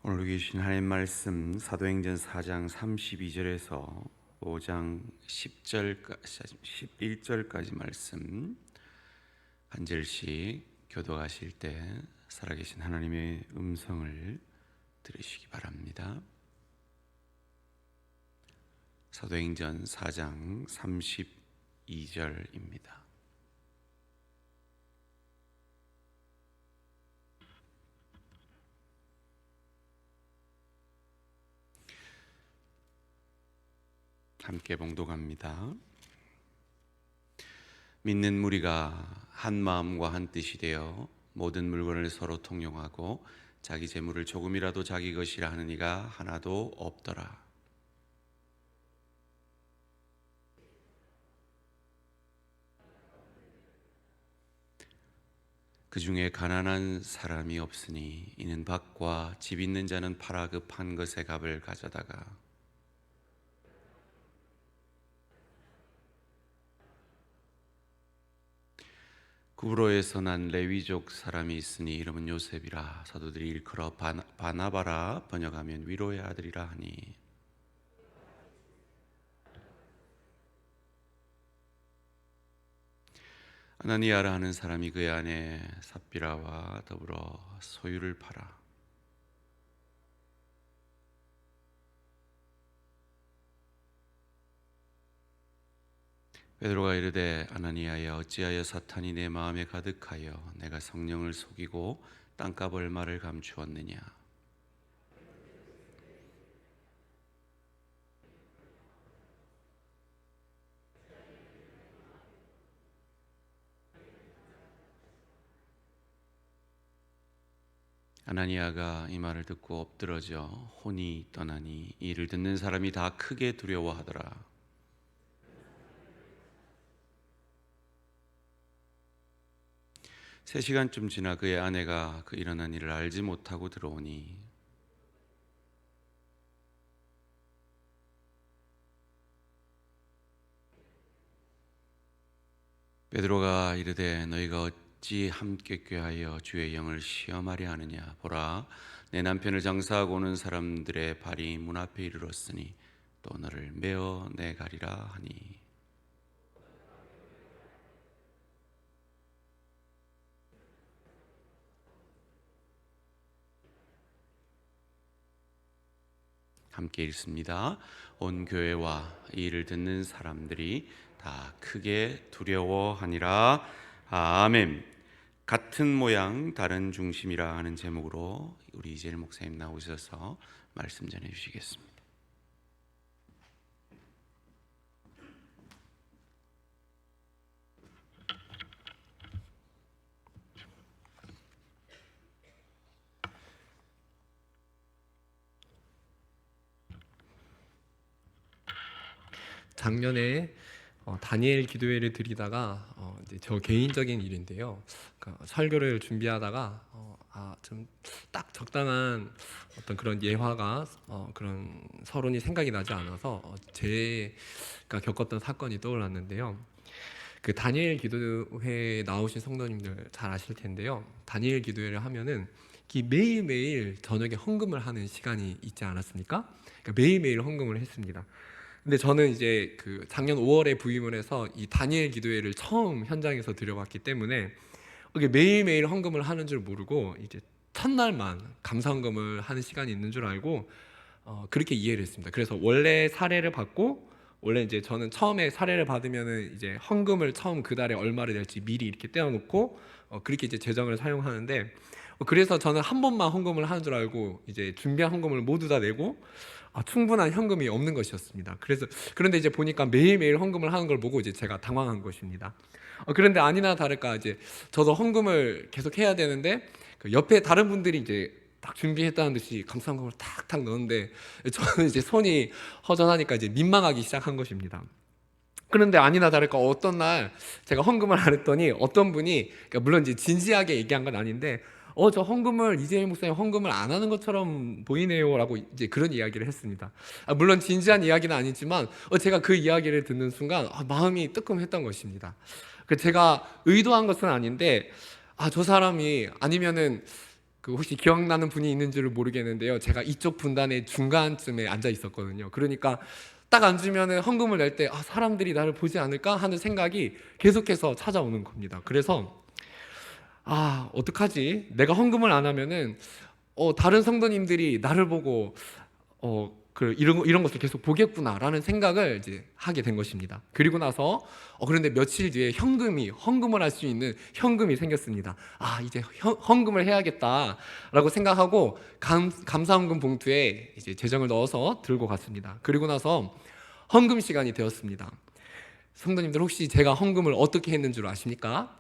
오늘 계신 하나님 말씀 사도행전 4장 32절에서 5장 11절까지 말씀 한 절씩 교독하실 때 살아계신 하나님의 음성을 들으시기 바랍니다. 사도행전 4장 32절입니다. 함께 봉독합니다. 믿는 무리가 한 마음과 한 뜻이 되어 모든 물건을 서로 통용하고 자기 재물을 조금이라도 자기 것이라 하는 이가 하나도 없더라. 그 중에 가난한 사람이 없으니 이는 밭과 집 있는 자는 팔아 그 판 것의 값을 가져다가 구브로에서 난 레위족 사람이 있으니 이름은 요셉이라. 사도들이 일컬어 바나바라 번역하면 위로의 아들이라 하니 아나니아라 하는 사람이 그의 아내 삽비라와 더불어 소유를 팔아 베드로가 이르되 아나니아여 어찌하여 사탄이 내 마음에 가득하여 내가 성령을 속이고 땅값 얼마를 감추었느냐. 아나니아가 이 말을 듣고 엎드러져 혼이 떠나니 이를 듣는 사람이 다 크게 두려워하더라. 3시간쯤 지나 그의 아내가 그 일어난 일을 알지 못하고 들어오니 베드로가 이르되 너희가 어찌 함께 꾀하여 주의 영을 시험하려 하느냐. 보라, 내 남편을 장사하고 오는 사람들의 발이 문 앞에 이르렀으니 또 너를 메어 내가리라 하니 함께 읽습니다. 온 교회와 이 일을 듣는 사람들이 다 크게 두려워하니라. 아멘. 같은 모양 다른 중심이라 하는 제목으로 우리 이재일 목사님 나오셔서 말씀 전해 주시겠습니다. 작년에 다니엘 기도회를 드리다가 이제 저 개인적인 일인데요. 그러니까 설교를 준비하다가 좀 딱 적당한 어떤 그런 예화가 그런 서론이 생각이 나지 않아서 제가 겪었던 사건이 떠올랐는데요. 그 다니엘 기도회에 나오신 성도님들 잘 아실 텐데요. 다니엘 기도회를 하면은 매일매일 저녁에 헌금을 하는 시간이 있지 않았습니까? 그러니까 매일매일 헌금을 했습니다. 근데 저는 이제 그 작년 5월에 부임을 해서 이 다니엘 기도회를 처음 현장에서 드려봤기 때문에 이게 매일매일 헌금을 하는 줄 모르고 이제 첫날만 감사헌금을 하는 시간이 있는 줄 알고 그렇게 이해를 했습니다. 그래서 원래 사례를 받고, 원래 이제 저는 처음에 사례를 받으면은 이제 헌금을 처음 그 달에 얼마를 낼지 미리 이렇게 떼어놓고 그렇게 이제 재정을 사용하는데, 그래서 저는 한 번만 헌금을 하는 줄 알고 이제 준비한 헌금을 모두 다 내고 충분한 현금이 없는 것이었습니다. 그런데 이제 보니까 매일매일 헌금을 하는 걸 보고 이제 제가 당황한 것입니다. 그런데 아니나 다를까 이제 저도 헌금을 계속 해야 되는데 그 옆에 다른 분들이 이제 딱 준비했다는 듯이 감사헌금을 탁탁 넣는데 저는 이제 손이 허전하니까 이제 민망하기 시작한 것입니다. 그런데 아니나 다를까 어떤 날 제가 헌금을 안 했더니 어떤 분이, 그러니까 물론 이제 진지하게 얘기한 건 아닌데 저 헌금을, 이재일 목사님 헌금을 안 하는 것처럼 보이네요 라고 이제 그런 이야기를 했습니다. 물론 진지한 이야기는 아니지만 제가 그 이야기를 듣는 순간 마음이 뜨끔했던 것입니다. 제가 의도한 것은 아닌데 저 사람이, 아니면은 그 혹시 기억나는 분이 있는 줄을 모르겠는데요. 제가 이쪽 분단의 중간쯤에 앉아 있었거든요. 그러니까 딱 앉으면은 헌금을 낼 때 사람들이 나를 보지 않을까 하는 생각이 계속해서 찾아오는 겁니다. 그래서 어떡하지? 내가 헌금을 안 하면은 다른 성도님들이 나를 보고 이런 것을 계속 보겠구나라는 생각을 이제 하게 된 것입니다. 그리고 나서 그런데 며칠 뒤에 헌금을 할 수 있는 현금이 생겼습니다. 이제 헌금을 해야겠다라고 생각하고 감사헌금 봉투에 이제 재정을 넣어서 들고 갔습니다. 그리고 나서 헌금 시간이 되었습니다. 성도님들 혹시 제가 헌금을 어떻게 했는 줄 아십니까?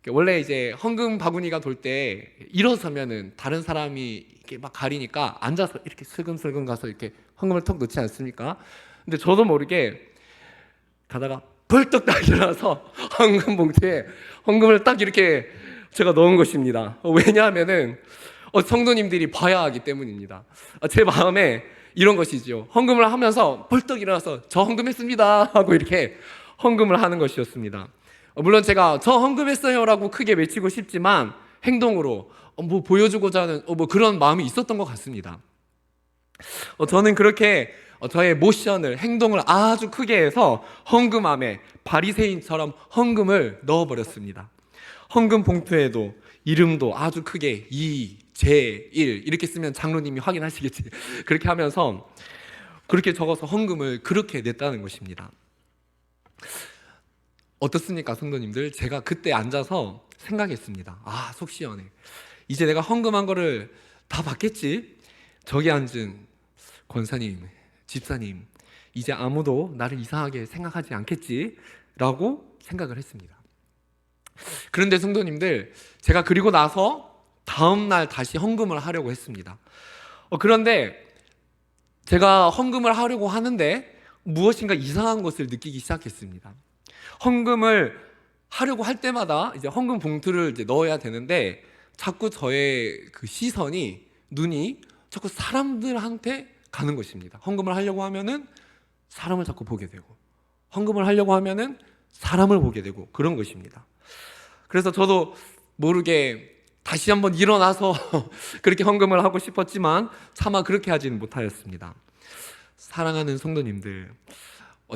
원래 이제 헌금 바구니가 돌 때 일어서면은 다른 사람이 이렇게 막 가리니까 앉아서 이렇게 슬금슬금 가서 이렇게 헌금을 턱 넣지 않습니까? 근데 저도 모르게 가다가 벌떡 딱 일어나서 헌금 봉투에 헌금을 딱 이렇게 제가 넣은 것입니다. 왜냐하면은 성도님들이 봐야 하기 때문입니다. 제 마음에 이런 것이지요. 헌금을 하면서 벌떡 일어나서 저 헌금했습니다 하고 이렇게 헌금을 하는 것이었습니다. 물론 제가 저 헌금했어요 라고 크게 외치고 싶지만 행동으로 뭐 보여주고자 하는 그런 마음이 있었던 것 같습니다. 저는 그렇게 저의 모션을, 행동을 아주 크게 해서 헌금함에 바리새인처럼 헌금을 넣어버렸습니다. 헌금 봉투에도 이름도 아주 크게 이제1 이렇게 쓰면 장로님이 확인하시겠지. 그렇게 하면서 그렇게 적어서 헌금을 그렇게 냈다는 것입니다. 어떻습니까, 성도님들? 제가 그때 앉아서 생각했습니다. 속 시원해. 이제 내가 헌금한 거를 다 받겠지? 저기 앉은 권사님, 집사님, 이제 아무도 나를 이상하게 생각하지 않겠지? 라고 생각을 했습니다. 그런데 성도님들, 제가 그리고 나서 다음날 다시 헌금을 하려고 했습니다. 그런데 제가 헌금을 하려고 하는데 무엇인가 이상한 것을 느끼기 시작했습니다. 헌금을 하려고 할 때마다 이제 헌금 봉투를 이제 넣어야 되는데 자꾸 저의 그 시선이, 눈이 자꾸 사람들한테 가는 것입니다. 헌금을 하려고 하면은 사람을 자꾸 보게 되고, 헌금을 하려고 하면은 사람을 보게 되고, 그런 것입니다. 그래서 저도 모르게 다시 한번 일어나서 그렇게 헌금을 하고 싶었지만 차마 그렇게 하지는 못하였습니다. 사랑하는 성도님들,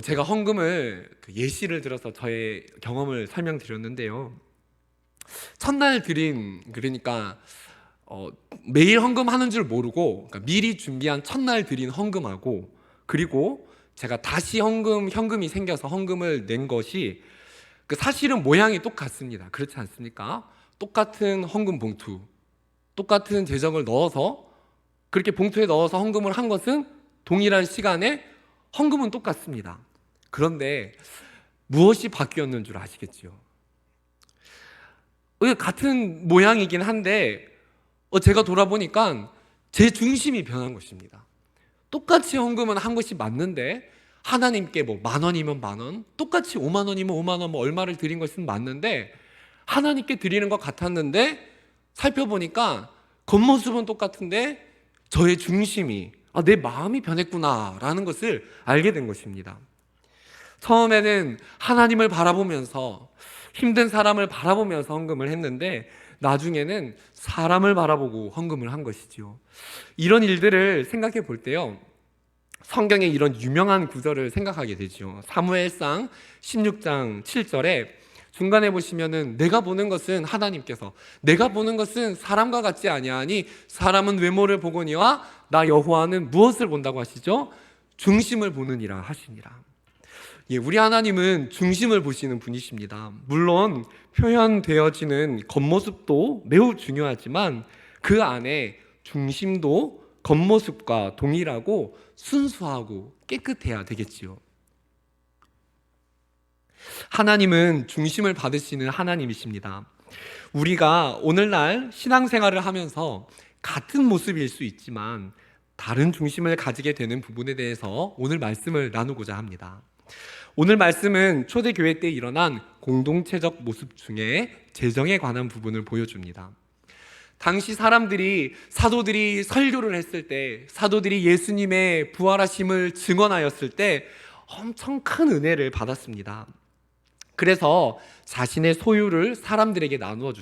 제가 헌금을 예시를 들어서 저의 경험을 설명드렸는데요. 첫날 드린, 그러니까 매일 헌금하는 줄 모르고 미리 준비한 첫날 드린 헌금하고, 그리고 제가 다시 현금이 생겨서 헌금을 낸 것이 사실은 모양이 똑같습니다. 그렇지 않습니까? 똑같은 헌금 봉투, 똑같은 재정을 넣어서 그렇게 봉투에 넣어서 헌금을 한 것은 동일한 시간에 헌금은 똑같습니다. 그런데 무엇이 바뀌었는 줄 아시겠죠? 같은 모양이긴 한데 제가 돌아보니까 제 중심이 변한 것입니다. 똑같이 헌금은 한 것이 맞는데 하나님께 10,000원이면 10,000원, 똑같이 50,000원이면 50,000원, 얼마를 드린 것은 맞는데 하나님께 드리는 것 같았는데 살펴보니까 겉모습은 똑같은데 저의 중심이, 내 마음이 변했구나라는 것을 알게 된 것입니다. 처음에는 하나님을 바라보면서, 힘든 사람을 바라보면서 헌금을 했는데 나중에는 사람을 바라보고 헌금을 한 것이죠. 이런 일들을 생각해 볼 때요, 성경의 이런 유명한 구절을 생각하게 되죠. 사무엘상 16장 7절에 중간에 보시면은 내가 보는 것은 하나님께서, 내가 보는 것은 사람과 같지 아니하니 사람은 외모를 보거니와 나 여호와는 무엇을 본다고 하시죠? 중심을 보느니라 하시니라. 우리 하나님은 중심을 보시는 분이십니다. 물론 표현되어지는 겉모습도 매우 중요하지만 그 안에 중심도 겉모습과 동일하고 순수하고 깨끗해야 되겠지요. 하나님은 중심을 받으시는 하나님이십니다. 우리가 오늘날 신앙생활을 하면서 같은 모습일 수 있지만 다른 중심을 가지게 되는 부분에 대해서 오늘 말씀을 나누고자 합니다. 오늘 말씀은 초대교회 때 일어난 공동체적 모습 중에 재정에 관한 부분을 보여줍니다. 당시 사도들이 설교를 했을 때, 사도들이 예수님의 부활하심을 증언하였을 때 엄청 큰 은혜를 받았습니다. 그래서 자신의 소유를 사람들에게 나누어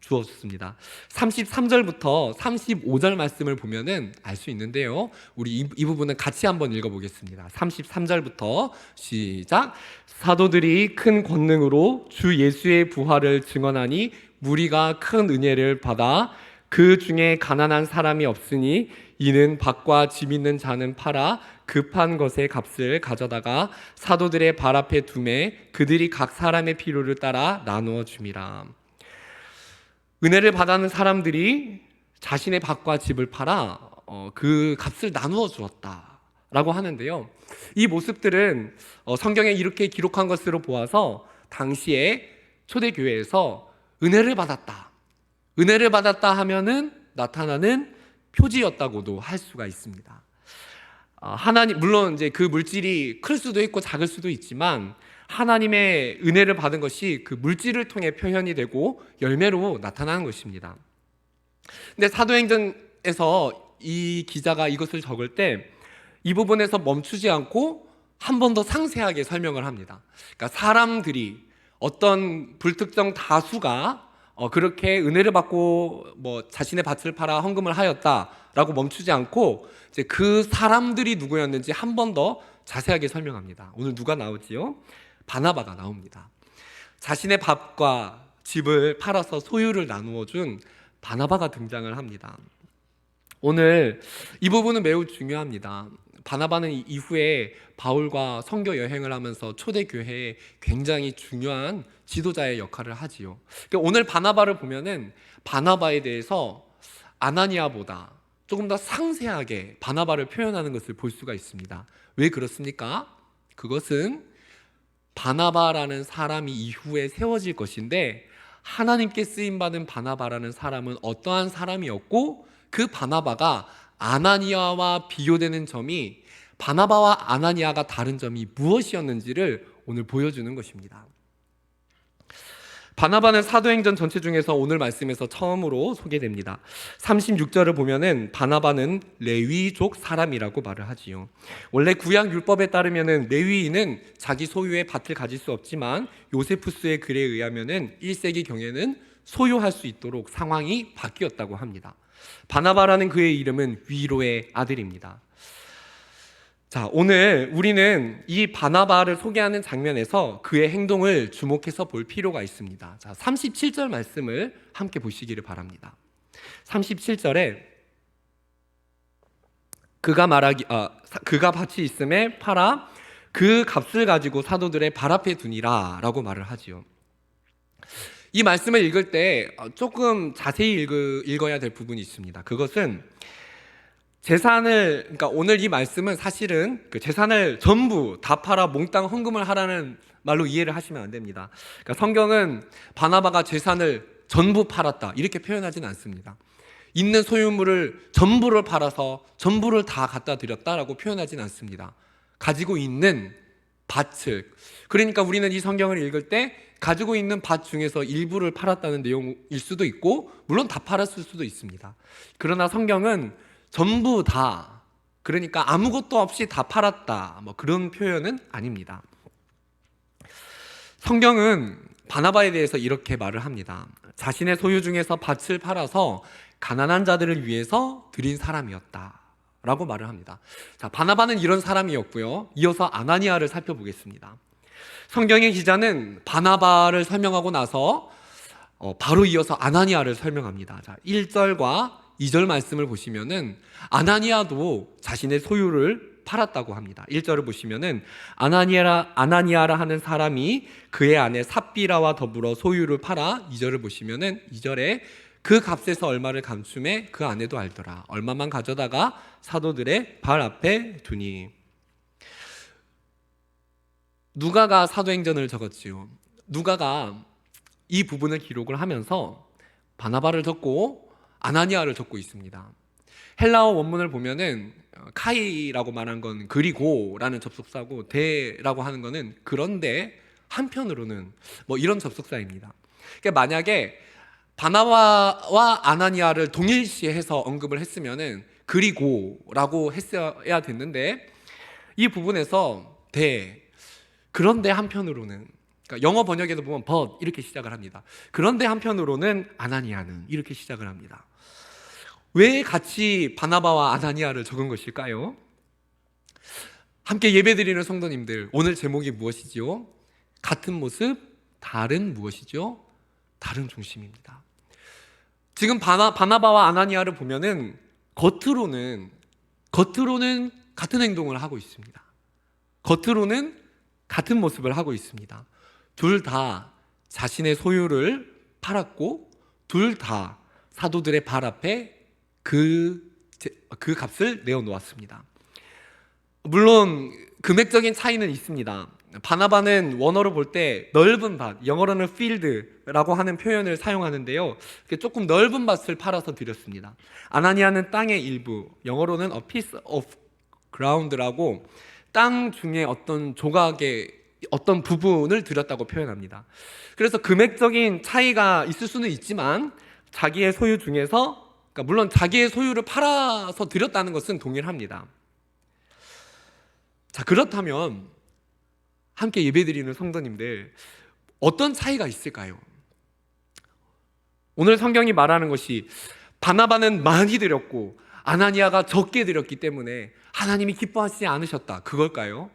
주었습니다. 33절부터 35절 말씀을 보면은 알 수 있는데요. 우리 이 부분은 같이 한번 읽어보겠습니다. 33절부터 시작. 사도들이 큰 권능으로 주 예수의 부활을 증언하니 무리가 큰 은혜를 받아 그 중에 가난한 사람이 없으니 이는 밭과 집 있는 자는 팔아 급한 것의 값을 가져다가 사도들의 발 앞에 두매 그들이 각 사람의 필요를 따라 나누어 줌이라. 은혜를 받는 사람들이 자신의 밭과 집을 팔아 그 값을 나누어 주었다라고 하는데요. 이 모습들은 성경에 이렇게 기록한 것으로 보아서 당시에 초대교회에서 은혜를 받았다 하면은 나타나는 표지였다고도 할 수가 있습니다. 하나님, 물론 이제 그 물질이 클 수도 있고 작을 수도 있지만 하나님의 은혜를 받은 것이 그 물질을 통해 표현이 되고 열매로 나타나는 것입니다. 근데 사도행전에서 이 기자가 이것을 적을 때 이 부분에서 멈추지 않고 한 번 더 상세하게 설명을 합니다. 그러니까 사람들이 어떤 불특정 다수가 그렇게 은혜를 받고 자신의 밭을 팔아 헌금을 하였다라고 멈추지 않고 이제 그 사람들이 누구였는지 한 번 더 자세하게 설명합니다. 오늘 누가 나오지요? 바나바가 나옵니다. 자신의 밭과 집을 팔아서 소유를 나누어 준 바나바가 등장을 합니다. 오늘 이 부분은 매우 중요합니다. 바나바는 이후에 바울과 선교 여행을 하면서 초대교회에 굉장히 중요한 지도자의 역할을 하지요. 그러니까 오늘 바나바를 보면은 바나바에 대해서 아나니아보다 조금 더 상세하게 바나바를 표현하는 것을 볼 수가 있습니다. 왜 그렇습니까? 그것은 바나바라는 사람이 이후에 세워질 것인데 하나님께 쓰임받은 바나바라는 사람은 어떠한 사람이었고 그 바나바가 아나니아와 비교되는 점이 바나바와 아나니아가 다른 점이 무엇이었는지를 오늘 보여주는 것입니다. 바나바는 사도행전 전체 중에서 오늘 말씀에서 처음으로 소개됩니다. 36절을 보면은 바나바는 레위족 사람이라고 말을 하지요. 원래 구약 율법에 따르면은 레위인은 자기 소유의 밭을 가질 수 없지만 요세푸스의 글에 의하면은 1세기 경에는 소유할 수 있도록 상황이 바뀌었다고 합니다. 바나바라는 그의 이름은 위로의 아들입니다. 자, 오늘 우리는 이 바나바를 소개하는 장면에서 그의 행동을 주목해서 볼 필요가 있습니다. 자, 37절 말씀을 함께 보시기를 바랍니다. 37절에 그가 밭이 있음에 팔아 그 값을 가지고 사도들의 발 앞에 두니라 라고 말을 하지요. 이 말씀을 읽을 때 조금 자세히 읽어야 될 부분이 있습니다. 그것은 그러니까 오늘 이 말씀은 사실은 그 재산을 전부 다 팔아 몽땅 헌금을 하라는 말로 이해를 하시면 안 됩니다. 그러니까 성경은 바나바가 재산을 전부 팔았다 이렇게 표현하지는 않습니다. 있는 소유물을 전부를 팔아서 전부를 다 갖다 드렸다라고 표현하지는 않습니다. 가지고 있는 밭을, 그러니까 우리는 이 성경을 읽을 때 가지고 있는 밭 중에서 일부를 팔았다는 내용일 수도 있고 물론 다 팔았을 수도 있습니다. 그러나 성경은 전부 다, 그러니까 아무것도 없이 다 팔았다 그런 표현은 아닙니다. 성경은 바나바에 대해서 이렇게 말을 합니다. 자신의 소유 중에서 밭을 팔아서 가난한 자들을 위해서 드린 사람이었다 라고 말을 합니다. 자, 바나바는 이런 사람이었고요. 이어서 아나니아를 살펴보겠습니다. 성경의 기자는 바나바를 설명하고 나서 바로 이어서 아나니아를 설명합니다. 자, 1절과 2절 말씀을 보시면은 아나니아도 자신의 소유를 팔았다고 합니다. 1절을 보시면은 아나니아라 하는 사람이 그의 아내 삽비라와 더불어 소유를 팔아, 2절을 보시면은 2절에 그 값에서 얼마를 감춤해 그 아내도 알더라. 얼마만 가져다가 사도들의 발 앞에 두니. 누가가 사도행전을 적었지요. 누가가 이 부분을 기록을 하면서 바나바를 적고 아나니아를 적고 있습니다. 헬라어 원문을 보면은 카이라고 말한 건 그리고라는 접속사고 대라고 하는 거는 그런데 한편으로는 이런 접속사입니다. 그러니까 만약에 바나바와 아나니아를 동일시해서 언급을 했으면은 그리고라고 했어야 됐는데 이 부분에서 그런데 한편으로는 그러니까 영어 번역에도 보면 but 이렇게 시작을 합니다. 그런데 한편으로는 아나니아는 이렇게 시작을 합니다. 왜 같이 바나바와 아나니아를 적은 것일까요? 함께 예배드리는 성도님들, 오늘 제목이 무엇이지요? 같은 모습, 다른 무엇이죠? 다른 중심입니다. 지금 바나바와 아나니아를 보면은 겉으로는 같은 행동을 하고 있습니다. 겉으로는 같은 모습을 하고 있습니다. 둘 다 자신의 소유를 팔았고 둘 다 사도들의 발 앞에 그 값을 내어놓았습니다. 물론 금액적인 차이는 있습니다. 바나바는 원어로 볼 때 넓은 밭, 영어로는 field라고 하는 표현을 사용하는데요, 조금 넓은 밭을 팔아서 드렸습니다. 아나니아는 땅의 일부, 영어로는 a piece of ground라고 땅 중에 어떤 조각의 어떤 부분을 드렸다고 표현합니다. 그래서 금액적인 차이가 있을 수는 있지만 자기의 소유 중에서, 그러니까 물론 자기의 소유를 팔아서 드렸다는 것은 동일합니다. 자, 그렇다면 함께 예배드리는 성도님들, 어떤 차이가 있을까요? 오늘 성경이 말하는 것이 바나바는 많이 드렸고 아나니아가 적게 드렸기 때문에 하나님이 기뻐하시지 않으셨다, 그걸까요?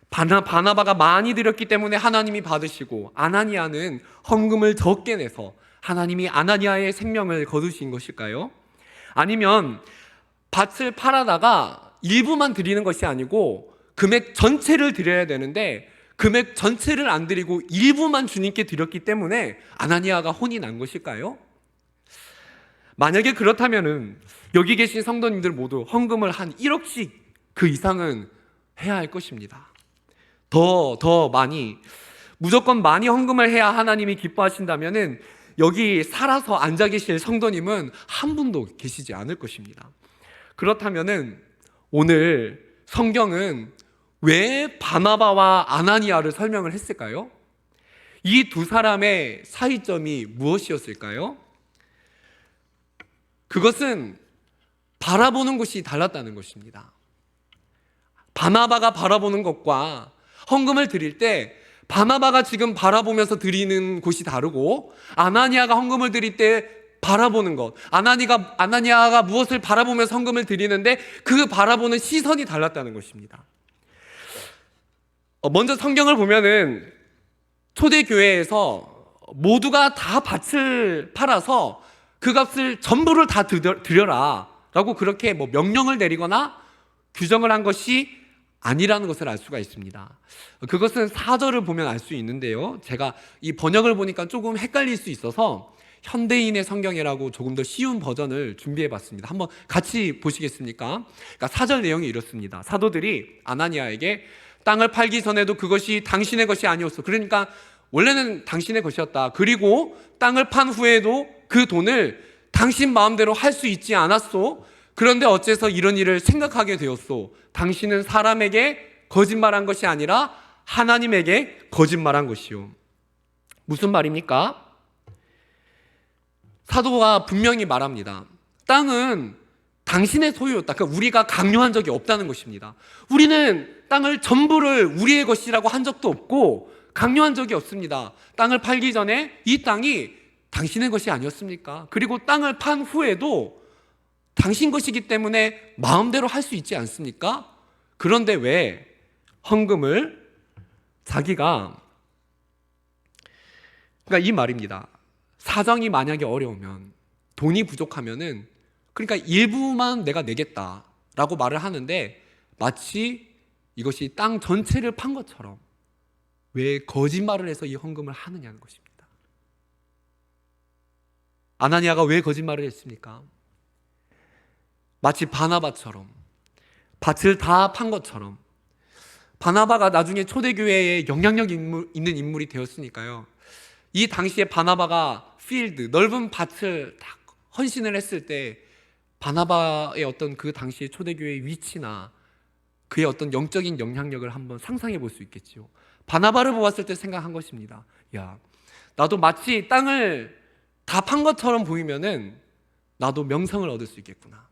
바나바가 많이 드렸기 때문에 하나님이 받으시고 아나니아는 헌금을 적게 내서 하나님이 아나니아의 생명을 거두신 것일까요? 아니면 밭을 팔아다가 일부만 드리는 것이 아니고 금액 전체를 드려야 되는데 금액 전체를 안 드리고 일부만 주님께 드렸기 때문에 아나니아가 혼이 난 것일까요? 만약에 그렇다면은 여기 계신 성도님들 모두 헌금을 한 1억씩 그 이상은 해야 할 것입니다. 더 많이, 무조건 많이 헌금을 해야 하나님이 기뻐하신다면은 여기 살아서 앉아 계실 성도님은 한 분도 계시지 않을 것입니다. 그렇다면은 오늘 성경은 왜 바나바와 아나니아를 설명을 했을까요? 이 두 사람의 차이점이 무엇이었을까요? 그것은 바라보는 것이 달랐다는 것입니다. 바나바가 바라보는 것과 헌금을 드릴 때 바나바가 지금 바라보면서 드리는 곳이 다르고 아나니아가 헌금을 드릴 때 바라보는 것, 아나니아가 무엇을 바라보면서 헌금을 드리는데 그 바라보는 시선이 달랐다는 것입니다. 먼저 성경을 보면은 초대교회에서 모두가 다 밭을 팔아서 그 값을 전부를 다 드려라 라고 그렇게 명령을 내리거나 규정을 한 것이 아니라는 것을 알 수가 있습니다. 그것은 4절을 보면 알 수 있는데요, 제가 이 번역을 보니까 조금 헷갈릴 수 있어서 현대인의 성경이라고 조금 더 쉬운 버전을 준비해 봤습니다. 한번 같이 보시겠습니까? 그러니까 4절 내용이 이렇습니다. 사도들이 아나니아에게 땅을 팔기 전에도 그것이 당신의 것이 아니었어, 그러니까 원래는 당신의 것이었다, 그리고 땅을 판 후에도 그 돈을 당신 마음대로 할 수 있지 않았소, 그런데 어째서 이런 일을 생각하게 되었소? 당신은 사람에게 거짓말한 것이 아니라 하나님에게 거짓말한 것이요. 무슨 말입니까? 사도가 분명히 말합니다. 땅은 당신의 소유였다. 그러니까 우리가 강요한 적이 없다는 것입니다. 우리는 땅을 전부를 우리의 것이라고 한 적도 없고 강요한 적이 없습니다. 땅을 팔기 전에 이 땅이 당신의 것이 아니었습니까? 그리고 땅을 판 후에도 당신 것이기 때문에 마음대로 할 수 있지 않습니까? 그런데 왜 헌금을 자기가, 그러니까 이 말입니다. 사정이 만약에 어려우면, 돈이 부족하면은, 그러니까 일부만 내가 내겠다라고 말을 하는데 마치 이것이 땅 전체를 판 것처럼 왜 거짓말을 해서 이 헌금을 하느냐는 것입니다. 아나니아가 왜 거짓말을 했습니까? 마치 바나바처럼 밭을 다 판 것처럼. 바나바가 나중에 초대교회에 영향력 있는 인물이 되었으니까요, 이 당시에 바나바가 필드, 넓은 밭을 다 헌신을 했을 때 바나바의 어떤 그 당시의 초대교회의 위치나 그의 어떤 영적인 영향력을 한번 상상해 볼 수 있겠지요. 바나바를 보았을 때 생각한 것입니다. 야, 나도 마치 땅을 다 판 것처럼 보이면은 나도 명성을 얻을 수 있겠구나,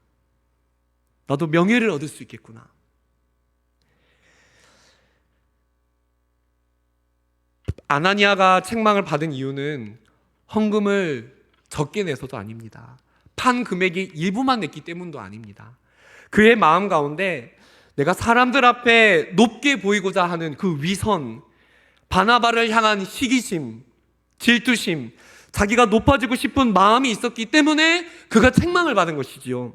나도 명예를 얻을 수 있겠구나. 아나니아가 책망을 받은 이유는 헌금을 적게 내서도 아닙니다. 판 금액의 일부만 냈기 때문도 아닙니다. 그의 마음 가운데 내가 사람들 앞에 높게 보이고자 하는 그 위선, 바나바를 향한 시기심, 질투심, 자기가 높아지고 싶은 마음이 있었기 때문에 그가 책망을 받은 것이지요.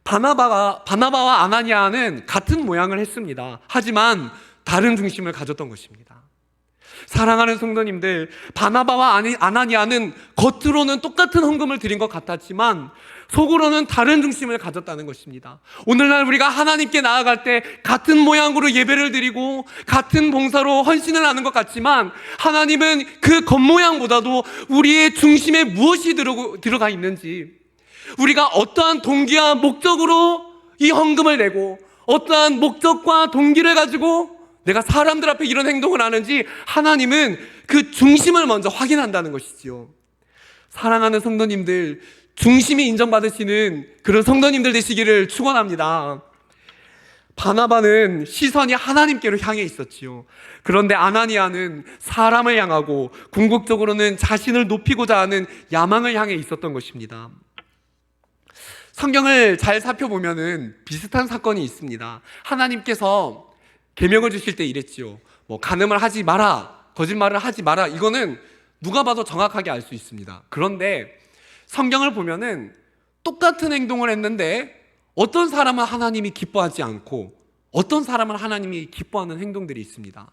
바나바와 아나니아는 같은 모양을 했습니다. 하지만 다른 중심을 가졌던 것입니다. 사랑하는 성도님들, 바나바와 아나니아는 겉으로는 똑같은 헌금을 드린 것 같았지만 속으로는 다른 중심을 가졌다는 것입니다. 오늘날 우리가 하나님께 나아갈 때 같은 모양으로 예배를 드리고 같은 봉사로 헌신을 하는 것 같지만 하나님은 그 겉모양보다도 우리의 중심에 무엇이 들어가 있는지, 우리가 어떠한 동기와 목적으로 이 헌금을 내고 어떠한 목적과 동기를 가지고 내가 사람들 앞에 이런 행동을 하는지 하나님은 그 중심을 먼저 확인한다는 것이지요. 사랑하는 성도님들, 중심이 인정받으시는 그런 성도님들 되시기를 축원합니다. 바나바는 시선이 하나님께로 향해 있었지요. 그런데 아나니아는 사람을 향하고 궁극적으로는 자신을 높이고자 하는 야망을 향해 있었던 것입니다. 성경을 잘 살펴보면은 비슷한 사건이 있습니다. 하나님께서 계명을 주실 때 이랬지요. 간음을 하지 마라, 거짓말을 하지 마라. 이거는 누가 봐도 정확하게 알 수 있습니다. 그런데 성경을 보면은 똑같은 행동을 했는데 어떤 사람은 하나님이 기뻐하지 않고 어떤 사람은 하나님이 기뻐하는 행동들이 있습니다.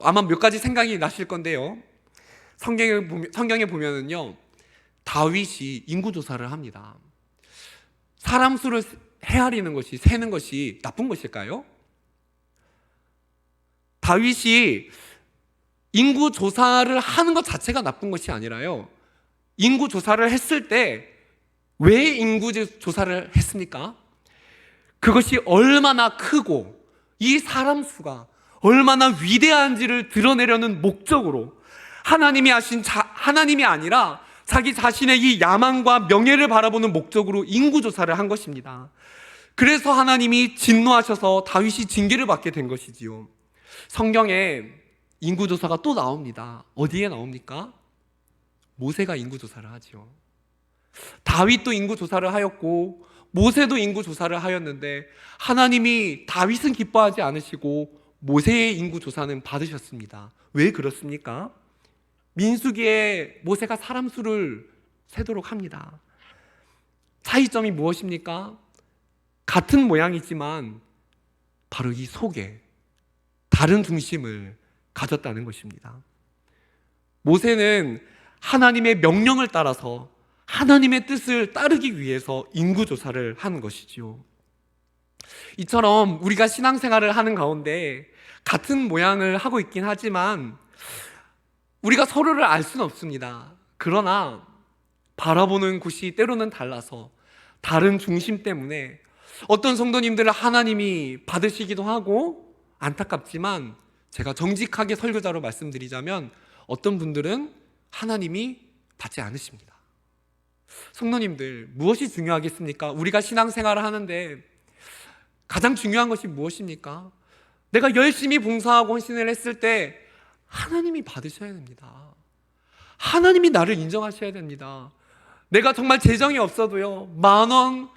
아마 몇 가지 생각이 나실 건데요. 성경에 보면은요, 다윗이 인구조사를 합니다. 사람 수를 헤아리는 것이, 세는 것이 나쁜 것일까요? 다윗이 인구 조사를 하는 것 자체가 나쁜 것이 아니라요, 인구 조사를 했을 때 왜 인구 조사를 했습니까? 그것이 얼마나 크고 이 사람 수가 얼마나 위대한지를 드러내려는 목적으로, 하나님이 아니라 자기 자신의 이 야망과 명예를 바라보는 목적으로 인구 조사를 한 것입니다. 그래서 하나님이 진노하셔서 다윗이 징계를 받게 된 것이지요. 성경에 인구조사가 또 나옵니다. 어디에 나옵니까? 모세가 인구조사를 하죠. 다윗도 인구조사를 하였고 모세도 인구조사를 하였는데 하나님이 다윗은 기뻐하지 않으시고 모세의 인구조사는 받으셨습니다. 왜 그렇습니까? 민수기에 모세가 사람 수를 세도록 합니다. 차이점이 무엇입니까? 같은 모양이지만 바로 이 속에 다른 중심을 가졌다는 것입니다. 모세는 하나님의 명령을 따라서 하나님의 뜻을 따르기 위해서 인구조사를 하는 것이지요. 이처럼 우리가 신앙생활을 하는 가운데 같은 모양을 하고 있긴 하지만 우리가 서로를 알 수는 없습니다. 그러나 바라보는 곳이 때로는 달라서 다른 중심 때문에 어떤 성도님들을 하나님이 받으시기도 하고, 안타깝지만 제가 정직하게 설교자로 말씀드리자면 어떤 분들은 하나님이 받지 않으십니다. 성도님들, 무엇이 중요하겠습니까? 우리가 신앙생활을 하는데 가장 중요한 것이 무엇입니까? 내가 열심히 봉사하고 헌신을 했을 때 하나님이 받으셔야 됩니다. 하나님이 나를 인정하셔야 됩니다. 내가 정말 재정이 없어도요, 10,000원,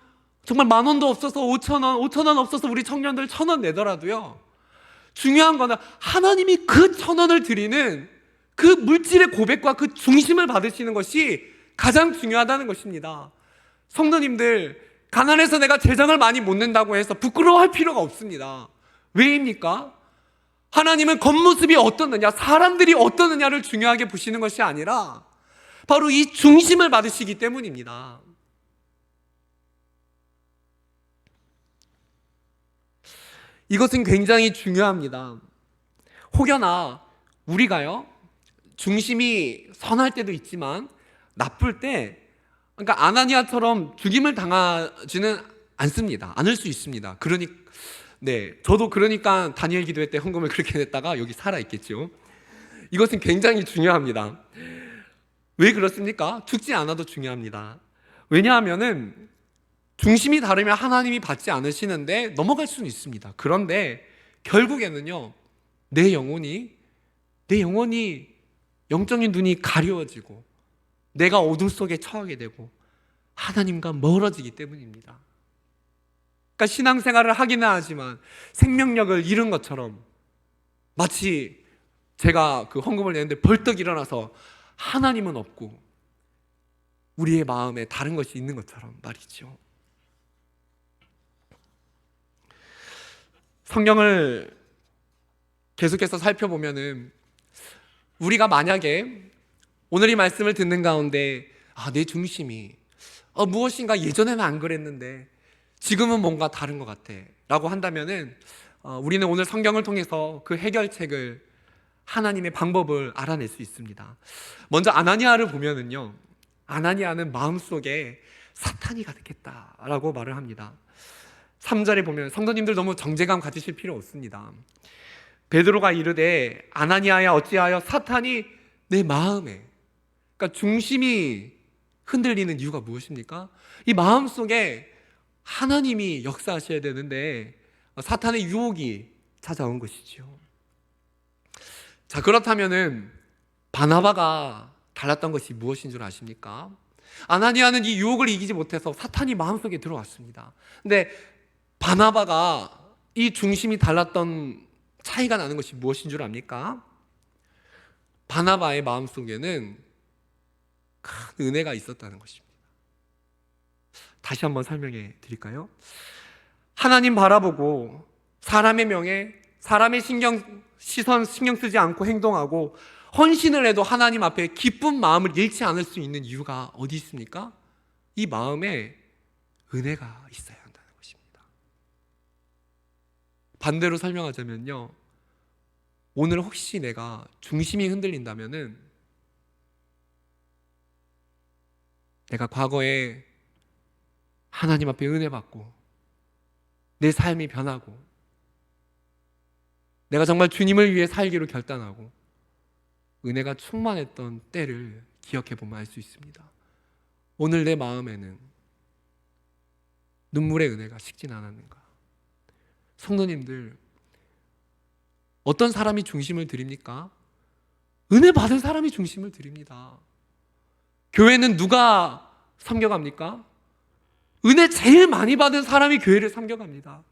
정말 10,000원도 없어서 5,000원 없어서 우리 청년들 1,000원 내더라도요, 중요한 거는 하나님이 그 1,000원을 드리는 그 물질의 고백과 그 중심을 받으시는 것이 가장 중요하다는 것입니다. 성도님들, 가난해서 내가 재정을 많이 못 낸다고 해서 부끄러워할 필요가 없습니다. 왜입니까? 하나님은 겉모습이 어떻느냐, 사람들이 어떻느냐를 중요하게 보시는 것이 아니라 바로 이 중심을 받으시기 때문입니다. 이것은 굉장히 중요합니다. 혹여나 우리가요, 중심이 선할 때도 있지만 나쁠 때, 그러니까 아나니아처럼 죽임을 당하지는 않습니다. 않을 수 있습니다. 저도 그러니까 다니엘 기도회 때 헌금을 그렇게 냈다가 여기 살아 있겠죠. 이것은 굉장히 중요합니다. 왜 그렇습니까? 죽지 않아도 중요합니다. 왜냐하면은 중심이 다르면 하나님이 받지 않으시는데 넘어갈 수는 있습니다. 그런데 결국에는요, 내 영혼이 내 영혼이 영적인 눈이 가려워지고 내가 어둠 속에 처하게 되고 하나님과 멀어지기 때문입니다. 그러니까 신앙생활을 하기는 하지만 생명력을 잃은 것처럼 마치 제가 그 헌금을 내는데 벌떡 일어나서 하나님은 없고 우리의 마음에 다른 것이 있는 것처럼 말이죠. 성경을 계속해서 살펴보면은 우리가 만약에 오늘 이 말씀을 듣는 가운데 내 중심이 무엇인가 예전에는 안 그랬는데 지금은 뭔가 다른 것 같아 라고 한다면은 우리는 오늘 성경을 통해서 그 해결책을 하나님의 방법을 알아낼 수 있습니다. 먼저 아나니아를 보면은요, 아나니아는 마음속에 사탄이 가득했다라고 말을 합니다. 3절에 보면 성도님들 너무 정죄감 가지실 필요 없습니다. 베드로가 이르되 아나니아야 어찌하여 사탄이 내 마음에, 그러니까 중심이 흔들리는 이유가 무엇입니까? 이 마음속에 하나님이 역사하셔야 되는데 사탄의 유혹이 찾아온 것이죠. 자, 그렇다면은 바나바가 달랐던 것이 무엇인 줄 아십니까? 아나니아는 이 유혹을 이기지 못해서 사탄이 마음속에 들어왔습니다. 근데 바나바가 이 중심이 달랐던 차이가 나는 것이 무엇인 줄 압니까? 바나바의 마음속에는 큰 은혜가 있었다는 것입니다. 다시 한번 설명해 드릴까요? 하나님 바라보고 사람의 명예, 사람의 시선 신경 쓰지 않고 행동하고 헌신을 해도 하나님 앞에 기쁜 마음을 잃지 않을 수 있는 이유가 어디 있습니까? 이 마음에 은혜가 있어야 한다는 것입니다. 반대로 설명하자면요, 오늘 혹시 내가 중심이 흔들린다면은 내가 과거에 하나님 앞에 은혜 받고 내 삶이 변하고 내가 정말 주님을 위해 살기로 결단하고 은혜가 충만했던 때를 기억해 보면 알 수 있습니다. 오늘 내 마음에는 눈물의 은혜가 식진 않았는가? 성도님들, 어떤 사람이 중심을 드립니까? 은혜 받은 사람이 중심을 드립니다. 교회는 누가 섬겨갑니까? 은혜 제일 많이 받은 사람이 교회를 섬겨갑니다.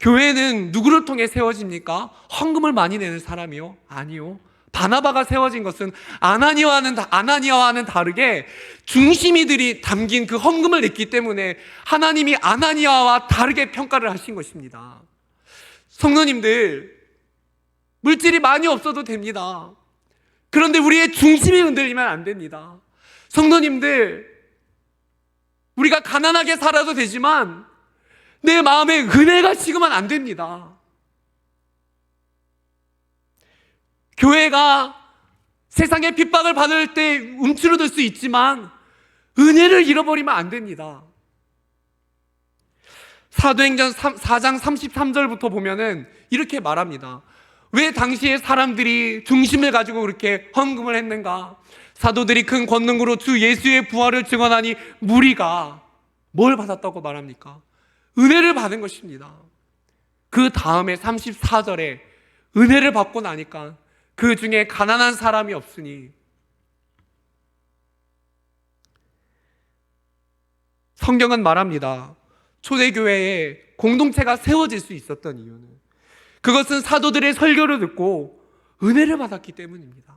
교회는 누구를 통해 세워집니까? 헌금을 많이 내는 사람이요? 아니요. 바나바가 세워진 것은 아나니아와는 다르게 중심이들이 담긴 그 헌금을 냈기 때문에 하나님이 아나니아와 다르게 평가를 하신 것입니다. 성도님들, 물질이 많이 없어도 됩니다. 그런데 우리의 중심이 흔들리면 안 됩니다. 성도님들, 우리가 가난하게 살아도 되지만 내 마음에 은혜가 식으면 안 됩니다. 교회가 세상의 핍박을 받을 때 움츠러들 수 있지만 은혜를 잃어버리면 안 됩니다. 사도행전 4장 33절부터 보면은 이렇게 말합니다. 왜 당시에 사람들이 중심을 가지고 그렇게 헌금을 했는가? 사도들이 큰 권능으로 주 예수의 부활을 증언하니 무리가 뭘 받았다고 말합니까? 은혜를 받은 것입니다. 그 다음에 34절에 은혜를 받고 나니까 그 중에 가난한 사람이 없으니, 성경은 말합니다. 초대교회에 공동체가 세워질 수 있었던 이유는 그것은 사도들의 설교를 듣고 은혜를 받았기 때문입니다.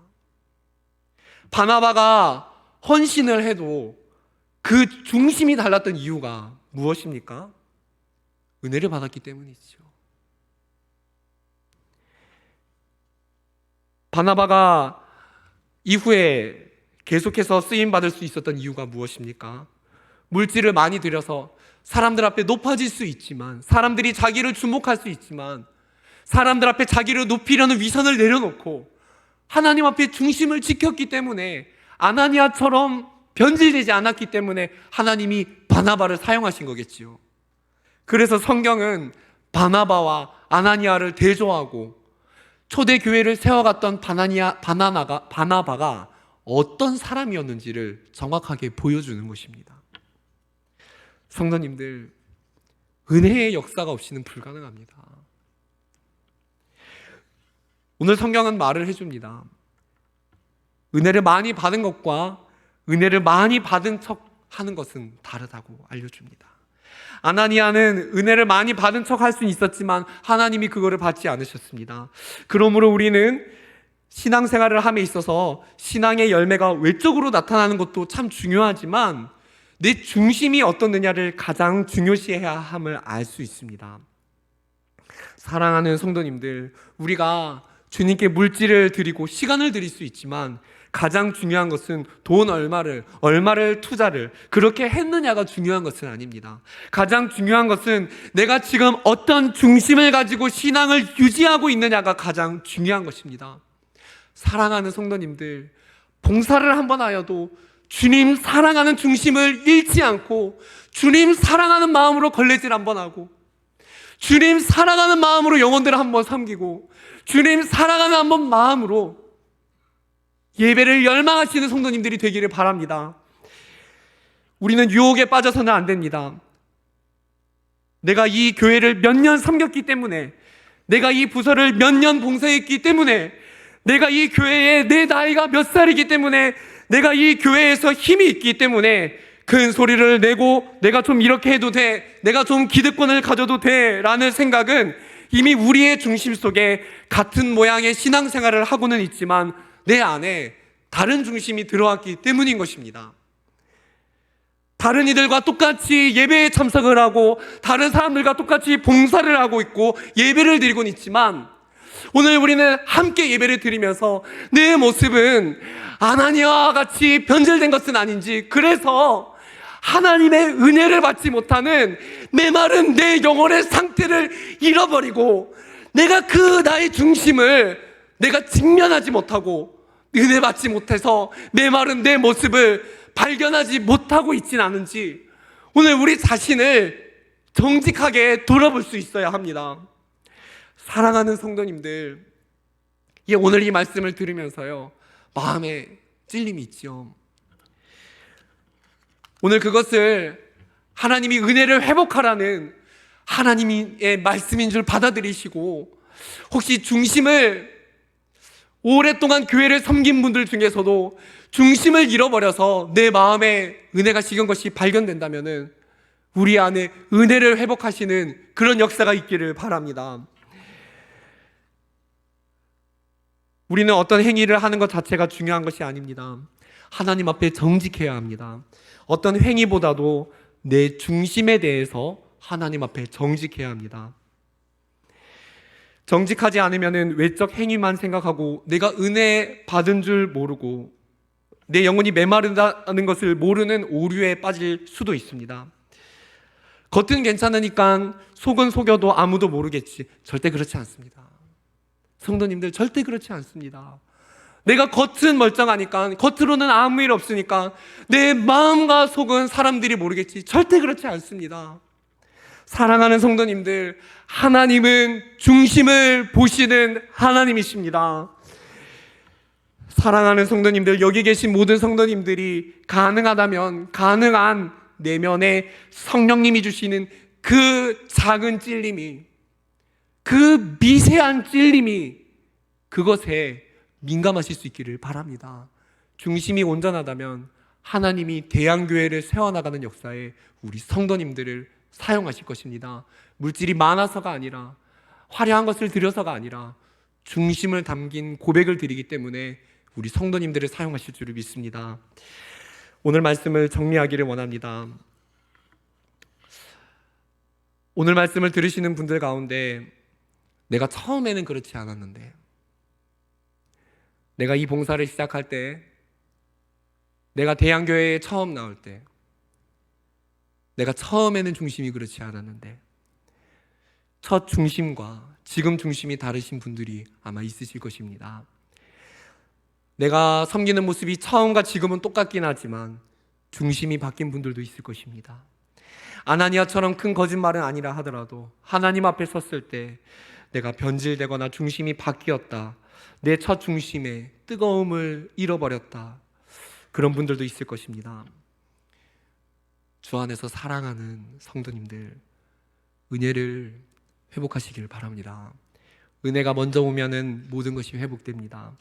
바나바가 헌신을 해도 그 중심이 달랐던 이유가 무엇입니까? 은혜를 받았기 때문이죠. 바나바가 이후에 계속해서 쓰임받을 수 있었던 이유가 무엇입니까? 물질을 많이 들여서 사람들 앞에 높아질 수 있지만, 사람들이 자기를 주목할 수 있지만, 사람들 앞에 자기를 높이려는 위선을 내려놓고 하나님 앞에 중심을 지켰기 때문에, 아나니아처럼 변질되지 않았기 때문에 하나님이 바나바를 사용하신 거겠지요. 그래서 성경은 바나바와 아나니아를 대조하고 초대교회를 세워갔던 바나바가 어떤 사람이었는지를 정확하게 보여주는 것입니다. 성도님들, 은혜의 역사가 없이는 불가능합니다. 오늘 성경은 말을 해줍니다. 은혜를 많이 받은 것과 은혜를 많이 받은 척 하는 것은 다르다고 알려줍니다. 아나니아는 은혜를 많이 받은 척 할 수는 있었지만 하나님이 그거를 받지 않으셨습니다. 그러므로 우리는 신앙생활을 함에 있어서 신앙의 열매가 외적으로 나타나는 것도 참 중요하지만 내 중심이 어떻느냐를 가장 중요시해야 함을 알 수 있습니다. 사랑하는 성도님들, 우리가 주님께 물질을 드리고 시간을 드릴 수 있지만 가장 중요한 것은 돈 얼마를 투자를 그렇게 했느냐가 중요한 것은 아닙니다. 가장 중요한 것은 내가 지금 어떤 중심을 가지고 신앙을 유지하고 있느냐가 가장 중요한 것입니다. 사랑하는 성도님들, 봉사를 한번 하여도 주님 사랑하는 중심을 잃지 않고 주님 사랑하는 마음으로 걸레질 한번 하고 주님 사랑하는 마음으로 영혼들을 한번 섬기고 주님 사랑하는 한번 마음으로 예배를 열망하시는 성도님들이 되기를 바랍니다. 우리는 유혹에 빠져서는 안 됩니다. 내가 이 교회를 몇 년 섬겼기 때문에, 내가 이 부서를 몇 년 봉사했기 때문에, 내가 이 교회에 내 나이가 몇 살이기 때문에, 내가 이 교회에서 힘이 있기 때문에 큰 소리를 내고 내가 좀 이렇게 해도 돼, 내가 좀 기득권을 가져도 돼 라는 생각은 이미 우리의 중심 속에 같은 모양의 신앙생활을 하고는 있지만 내 안에 다른 중심이 들어왔기 때문인 것입니다. 다른 이들과 똑같이 예배에 참석을 하고 다른 사람들과 똑같이 봉사를 하고 있고 예배를 드리고는 있지만 오늘 우리는 함께 예배를 드리면서 내 모습은 아나니아와 같이 변질된 것은 아닌지, 그래서 하나님의 은혜를 받지 못하는 메마른 내 영혼의 상태를 잃어버리고 내가 그 나의 중심을 내가 직면하지 못하고 은혜 받지 못해서 메마른 내 모습을 발견하지 못하고 있진 않은지 오늘 우리 자신을 정직하게 돌아볼 수 있어야 합니다. 사랑하는 성도님들, 오늘 이 말씀을 들으면서요 마음에 찔림이 있죠. 오늘 그것을 하나님이 은혜를 회복하라는 하나님의 말씀인 줄 받아들이시고, 혹시 중심을 오랫동안 교회를 섬긴 분들 중에서도 중심을 잃어버려서 내 마음에 은혜가 식은 것이 발견된다면 우리 안에 은혜를 회복하시는 그런 역사가 있기를 바랍니다. 우리는 어떤 행위를 하는 것 자체가 중요한 것이 아닙니다. 하나님 앞에 정직해야 합니다. 어떤 행위보다도 내 중심에 대해서 하나님 앞에 정직해야 합니다. 정직하지 않으면 외적 행위만 생각하고 내가 은혜 받은 줄 모르고 내 영혼이 메마르다는 것을 모르는 오류에 빠질 수도 있습니다. 겉은 괜찮으니까 속은 속여도 아무도 모르겠지. 절대 그렇지 않습니다. 성도님들, 절대 그렇지 않습니다. 내가 겉은 멀쩡하니까, 겉으로는 아무 일 없으니까 내 마음과 속은 사람들이 모르겠지. 절대 그렇지 않습니다. 사랑하는 성도님들, 하나님은 중심을 보시는 하나님이십니다. 사랑하는 성도님들, 여기 계신 모든 성도님들이 가능하다면 가능한 내면에 성령님이 주시는 그 작은 찔림이, 그 미세한 찔림이, 그것에 민감하실 수 있기를 바랍니다. 중심이 온전하다면 하나님이 대양교회를 세워나가는 역사에 우리 성도님들을 사용하실 것입니다. 물질이 많아서가 아니라, 화려한 것을 드려서가 아니라 중심을 담긴 고백을 드리기 때문에 우리 성도님들을 사용하실 줄을 믿습니다. 오늘 말씀을 정리하기를 원합니다. 오늘 말씀을 들으시는 분들 가운데 내가 처음에는 그렇지 않았는데, 내가 이 봉사를 시작할 때, 내가 대양교회에 처음 나올 때, 내가 처음에는 중심이 그렇지 않았는데, 첫 중심과 지금 중심이 다르신 분들이 아마 있으실 것입니다. 내가 섬기는 모습이 처음과 지금은 똑같긴 하지만 중심이 바뀐 분들도 있을 것입니다. 아나니아처럼 큰 거짓말은 아니라 하더라도 하나님 앞에 섰을 때 내가 변질되거나 중심이 바뀌었다, 내 첫 중심의 뜨거움을 잃어버렸다, 그런 분들도 있을 것입니다. 주 안에서 사랑하는 성도님들, 은혜를 회복하시길 바랍니다. 은혜가 먼저 오면은 모든 것이 회복됩니다.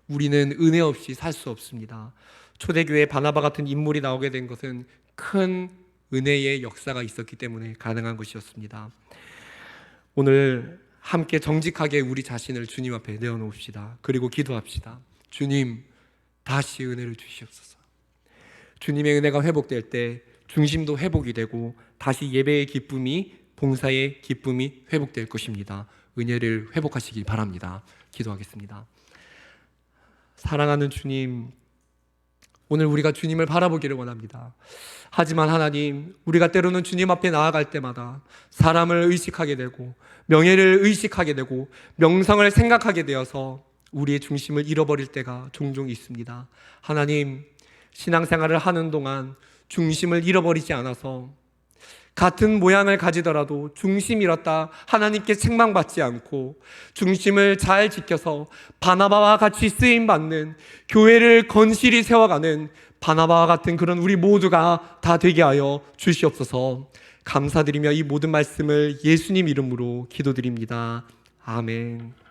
우리는 은혜 없이 살 수 없습니다. 초대교회 바나바 같은 인물이 나오게 된 것은 큰 은혜의 역사가 있었기 때문에 가능한 것이었습니다. 오늘 함께 정직하게 우리 자신을 주님 앞에 내어놓읍시다. 그리고 기도합시다. 주님, 다시 은혜를 주시옵소서. 주님의 은혜가 회복될 때 중심도 회복이 되고 다시 예배의 기쁨이, 봉사의 기쁨이 회복될 것입니다. 은혜를 회복하시기 바랍니다. 기도하겠습니다. 사랑하는 주님, 오늘 우리가 주님을 바라보기를 원합니다. 하지만 하나님, 우리가 때로는 주님 앞에 나아갈 때마다 사람을 의식하게 되고 명예를 의식하게 되고 명성을 생각하게 되어서 우리의 중심을 잃어버릴 때가 종종 있습니다. 하나님, 신앙생활을 하는 동안 중심을 잃어버리지 않아서 같은 모양을 가지더라도 중심 잃었다 하나님께 책망받지 않고 중심을 잘 지켜서 바나바와 같이 쓰임받는, 교회를 건실히 세워가는 바나바와 같은 그런 우리 모두가 다 되게 하여 주시옵소서. 감사드리며 이 모든 말씀을 예수님 이름으로 기도드립니다. 아멘.